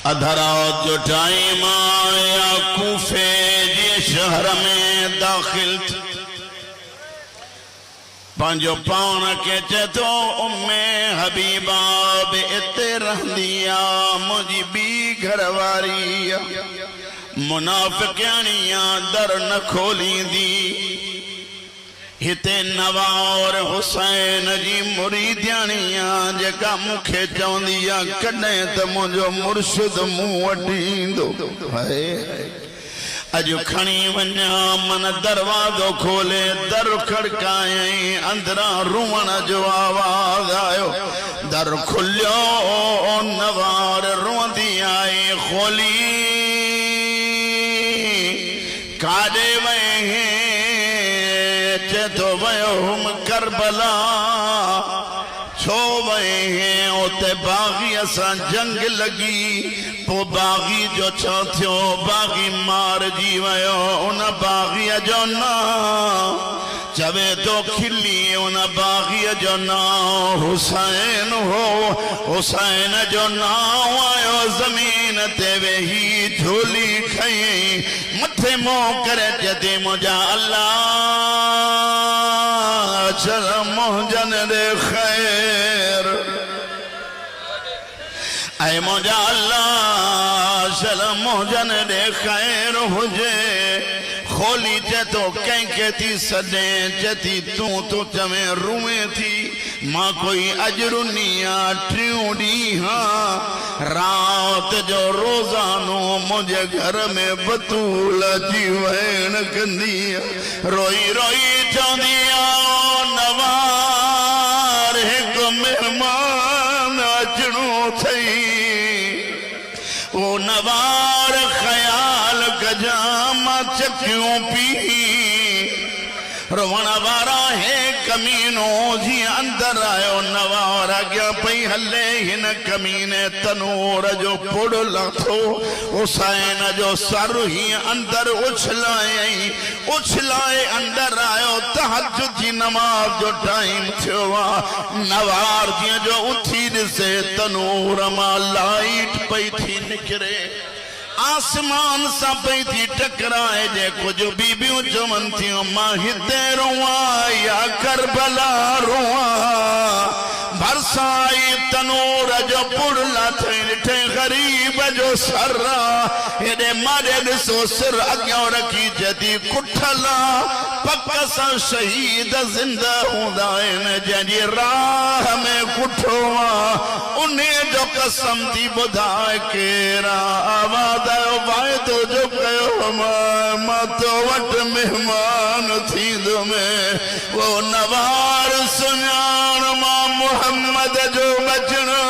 अधरात जो टाइम आया कूफे जे शहर में दाखिल पंजो पान के चतो उम्मे हबीबा बे इते रहंदिया मुझी बी घरवारी मुनाफिकानिया दर न खोलींदी हिते नवार हुसैन जी मुरीदियानिया जेका मुखे चवंदिया कॾहिं त मुंहिंजो मुर्शिद मूं वटि ईंदो हाय अजु खणी वञा मन दरवाज़ो खोले दर खड़कायई अंदरां रुअण जो आवाज़ आयो दर खुलियो नवार रुअंदी आई खोली काॾे वई तो वयुम करबला छो वए हैं उते बागी असां जंग लगी पो बागी जो छा थियो बागी मार जी वयो उन बागी जो ना चवे तो खिली उन बागी जो ना हुसैन हो हुसैन जो नाम आयो जमीन ते वेही झोली खई मथे मुंह करे जदे मुझा अल्लाह चल मोहजन दे खैर ऐ मुझा अल्लाह चल मोहजन दे खैर हुजे खोली चे तो कंहिंखे थी सॾे चती तूं तो चवे रूए थी मां कोई अजरुनिया टियों ॾींहं रात जो रोज़ानो मुझे घर में बतूल जी वहण कंदी रोई रोई चवंदी नवार एक मेहमान अचणो थई ओ नवार ख्याल कजा मां चकियों पी रोवण वारा है कमीनो जी अंदर आयो नवार अॻियां पई हले हिन कमीने तनूर जो पुड़ लथो हुसैन जो सर ही अंदर उछलाए उछलाए अंदर आयो तहज्जुद जी नमाज जो टाइम थियो नवार जी जो उथी ॾिसे तनूर मां लाइट पई थी निकिरे आसमान सा पई थी टकराए जे कुछ बीबियों चवन थियूं मां हिते रोआ या करबला रोआ भरसाई तनूर जो पुड़ लाथे ॾिठे गरीब जो सर हेॾे मारे ॾिसो सिर अॻियां रखी जदी कुठला पक सां शहीद ज़िंदा हूंदा आहिनि जंहिंजी राह में कुठो उन जो कसम थी ॿुधाए केरा आवाज़ वायदो जो कयो मां तो वट मेहमान थींदो में वो नवार सुञाण मां मोहम्मद जो बचनो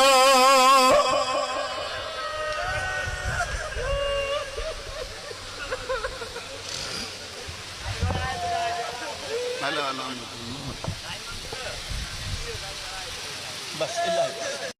बस इलाही